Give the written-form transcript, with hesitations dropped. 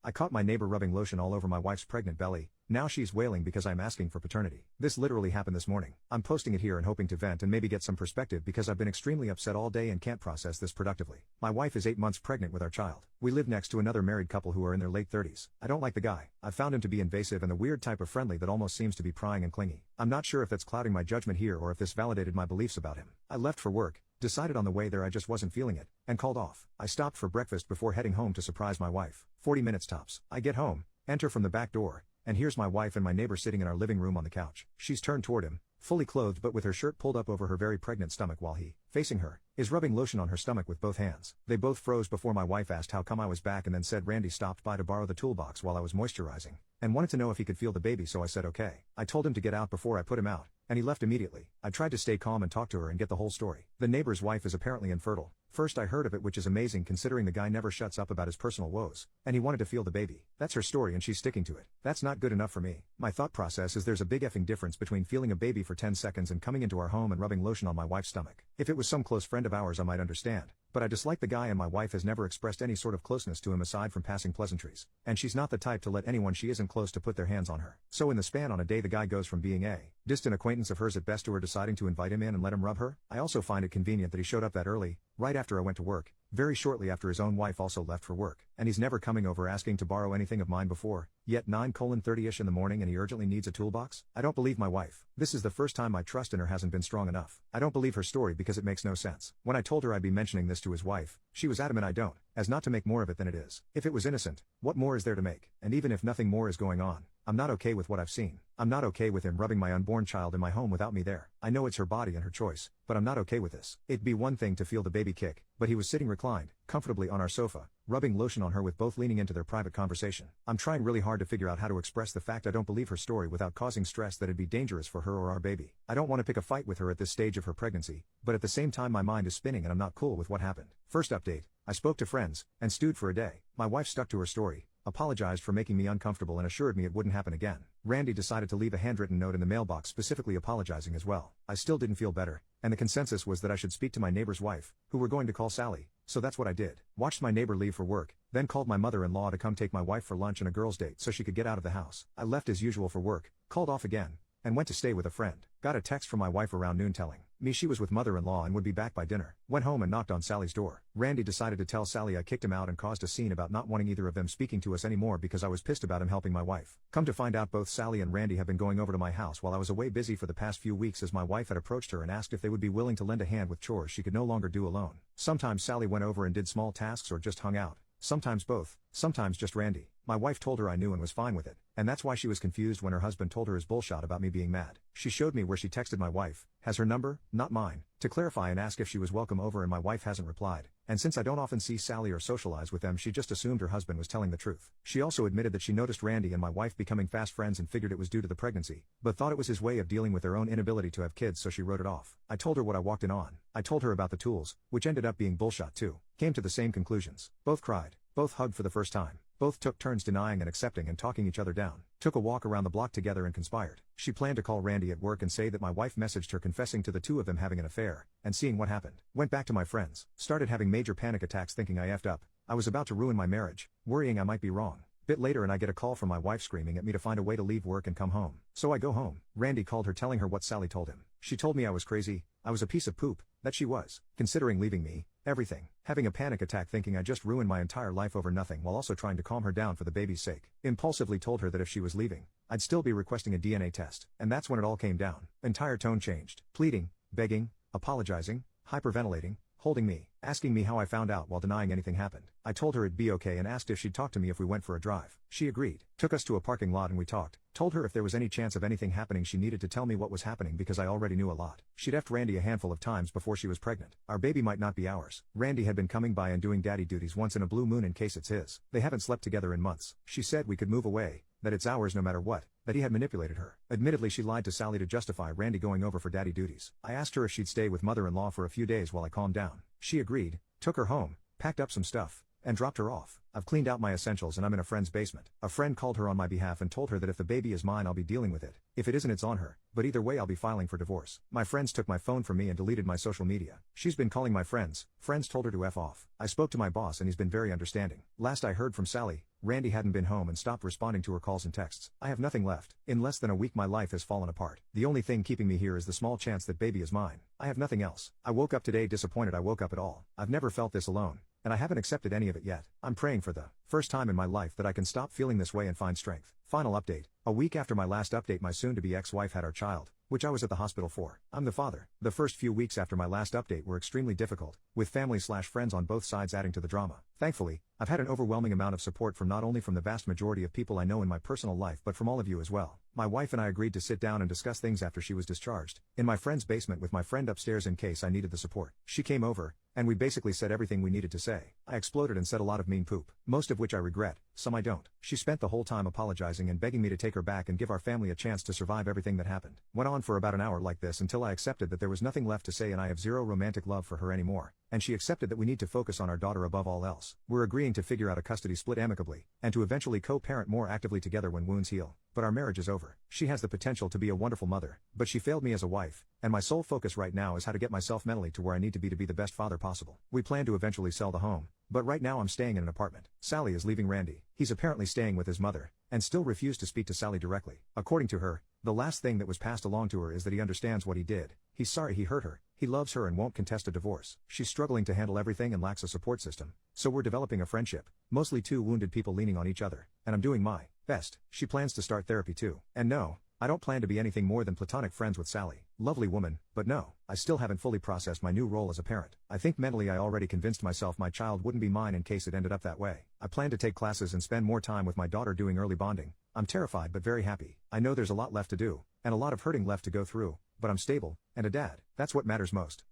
I caught my neighbor rubbing lotion all over my wife's pregnant belly. Now she's wailing because I'm asking for paternity. This literally happened this morning. I'm posting it here and hoping to vent and maybe get some perspective because I've been extremely upset all day and can't process this productively. My wife is 8 months pregnant with our child. We live next to another married couple who are in their late 30s. I don't like the guy. I've found him to be invasive and the weird type of friendly that almost seems to be prying and clingy. I'm not sure if that's clouding my judgment here or if this validated my beliefs about him. I left for work, decided on the way there I just wasn't feeling it, and called off. I stopped for breakfast before heading home to surprise my wife. 40 minutes tops. I get home, enter from the back door, and here's my wife and my neighbor sitting in our living room on the couch. She's turned toward him, fully clothed but with her shirt pulled up over her very pregnant stomach while he, facing her, is rubbing lotion on her stomach with both hands. They both froze before my wife asked how come I was back and then said Randy stopped by to borrow the toolbox while I was moisturizing, and wanted to know if he could feel the baby, so I said okay. I told him to get out before I put him out, and he left immediately. I tried to stay calm and talk to her and get the whole story. The neighbor's wife is apparently infertile. First I heard of it, which is amazing considering the guy never shuts up about his personal woes, and he wanted to feel the baby. That's her story and she's sticking to it. That's not good enough for me. My thought process is there's a big effing difference between feeling a baby for 10 seconds and coming into our home and rubbing lotion on my wife's stomach. If it was some close friend of ours I might understand, but I dislike the guy and my wife has never expressed any sort of closeness to him aside from passing pleasantries, and she's not the type to let anyone she isn't close to put their hands on her. So in the span on a day the guy goes from being a distant acquaintance of hers at best to her deciding to invite him in and let him rub her. I also find it convenient that he showed up that early, right after I went to work, very shortly after his own wife also left for work, and he's never coming over asking to borrow anything of mine before, yet 9:30ish in the morning and he urgently needs a toolbox? I don't believe my wife. This is the first time my trust in her hasn't been strong enough. I don't believe her story because it makes no sense. When I told her I'd be mentioning this to his wife, she was adamant I don't, as not to make more of it than it is. If it was innocent, what more is there to make? And even if nothing more is going on, I'm not okay with what I've seen. I'm not okay with him rubbing my unborn child in my home without me there. I know it's her body and her choice, but I'm not okay with this. It'd be one thing to feel the baby kick, but he was sitting reclined, comfortably on our sofa, rubbing lotion on her with both leaning into their private conversation. I'm trying really hard to figure out how to express the fact I don't believe her story without causing stress that it'd be dangerous for her or our baby. I don't want to pick a fight with her at this stage of her pregnancy, but at the same time my mind is spinning and I'm not cool with what happened. First update, I spoke to friends, and stewed for a day. My wife stuck to her story, apologized for making me uncomfortable and assured me it wouldn't happen again. Randy decided to leave a handwritten note in the mailbox specifically apologizing as well. I still didn't feel better, and the consensus was that I should speak to my neighbor's wife, who were going to call Sally, so that's what I did. Watched my neighbor leave for work, then called my mother-in-law to come take my wife for lunch and a girls' date so she could get out of the house. I left as usual for work, called off again, and went to stay with a friend. Got a text from my wife around noon telling me she was with mother-in-law and would be back by dinner. Went home and knocked on Sally's door. Randy decided to tell Sally I kicked him out and caused a scene about not wanting either of them speaking to us anymore because I was pissed about him helping my wife. Come to find out both Sally and Randy have been going over to my house while I was away busy for the past few weeks as my wife had approached her and asked if they would be willing to lend a hand with chores she could no longer do alone. Sometimes Sally went over and did small tasks or just hung out. Sometimes both, sometimes just Randy. My wife told her I knew and was fine with it, and that's why she was confused when her husband told her his bullshit about me being mad. She showed me where she texted my wife, has her number, not mine, to clarify and ask if she was welcome over and my wife hasn't replied, and since I don't often see Sally or socialize with them she just assumed her husband was telling the truth. She also admitted that she noticed Randy and my wife becoming fast friends and figured it was due to the pregnancy, but thought it was his way of dealing with their own inability to have kids so she wrote it off. I told her what I walked in on. I told her about the tools, which ended up being bullshit too. Came to the same conclusions. Both cried. Both hugged for the first time. Both took turns denying and accepting and talking each other down. Took a walk around the block together and conspired. She planned to call Randy at work and say that my wife messaged her confessing to the two of them having an affair, and seeing what happened. Went back to my friends. Started having major panic attacks thinking I effed up. I was about to ruin my marriage, worrying I might be wrong. Bit later and I get a call from my wife screaming at me to find a way to leave work and come home. So I go home. Randy called her telling her what Sally told him. She told me I was crazy, I was a piece of poop, that she was considering leaving me, everything. Having a panic attack thinking I just ruined my entire life over nothing while also trying to calm her down for the baby's sake. Impulsively told her that if she was leaving, I'd still be requesting a DNA test. And that's when it all came down. Entire tone changed. Pleading, begging, apologizing, hyperventilating, holding me, asking me how I found out while denying anything happened. I told her it'd be okay and asked if she'd talk to me if we went for a drive. She agreed. Took us to a parking lot and we talked. Told her if there was any chance of anything happening she needed to tell me what was happening because I already knew a lot. She'd effed Randy a handful of times before she was pregnant. Our baby might not be ours. Randy had been coming by and doing daddy duties once in a blue moon in case it's his. They haven't slept together in months. She said we could move away, that it's ours no matter what, that he had manipulated her. Admittedly she lied to Sally to justify Randy going over for daddy duties. I asked her if she'd stay with mother-in-law for a few days while I calmed down. She agreed, took her home, packed up some stuff, and dropped her off. I've cleaned out my essentials and I'm in a friend's basement. A friend called her on my behalf and told her that if the baby is mine I'll be dealing with it. If it isn't it's on her, but either way I'll be filing for divorce. My friends took my phone from me and deleted my social media. She's been calling my friends told her to F off. I spoke to my boss and he's been very understanding. Last I heard from Sally, Randy hadn't been home and stopped responding to her calls and texts. I have nothing left. In less than a week my life has fallen apart. The only thing keeping me here is the small chance that baby is mine. I have nothing else. I woke up today disappointed I woke up at all. I've never felt this alone, and I haven't accepted any of it yet. I'm praying for the first time in my life that I can stop feeling this way and find strength. Final update. A week after my last update my soon-to-be ex-wife had our child, which I was at the hospital for. I'm the father. The first few weeks after my last update were extremely difficult, with family/friends on both sides adding to the drama. Thankfully, I've had an overwhelming amount of support from not only from the vast majority of people I know in my personal life but from all of you as well. My wife and I agreed to sit down and discuss things after she was discharged, in my friend's basement with my friend upstairs in case I needed the support. She came over, and we basically said everything we needed to say. I exploded and said a lot of mean poop, most of which I regret, some I don't. She spent the whole time apologizing and begging me to take her back and give our family a chance to survive everything that happened. Went on for about an hour like this until I accepted that there was nothing left to say and I have zero romantic love for her anymore, and she accepted that we need to focus on our daughter above all else. We're agreeing to figure out a custody split amicably, and to eventually co-parent more actively together when wounds heal. But our marriage is over. She has the potential to be a wonderful mother, but she failed me as a wife, and my sole focus right now is how to get myself mentally to where I need to be the best father possible. We plan to eventually sell the home, but right now I'm staying in an apartment. Sally is leaving Randy. He's apparently staying with his mother, and still refused to speak to Sally directly. According to her, the last thing that was passed along to her is that he understands what he did. He's sorry he hurt her, he loves her and won't contest a divorce. She's struggling to handle everything and lacks a support system, so we're developing a friendship, mostly two wounded people leaning on each other, and I'm doing my best. She plans to start therapy too. And no, I don't plan to be anything more than platonic friends with Sally. Lovely woman, but no, I still haven't fully processed my new role as a parent. I think mentally I already convinced myself my child wouldn't be mine in case it ended up that way. I plan to take classes and spend more time with my daughter doing early bonding. I'm terrified but very happy. I know there's a lot left to do, and a lot of hurting left to go through, but I'm stable, and a dad. That's what matters most.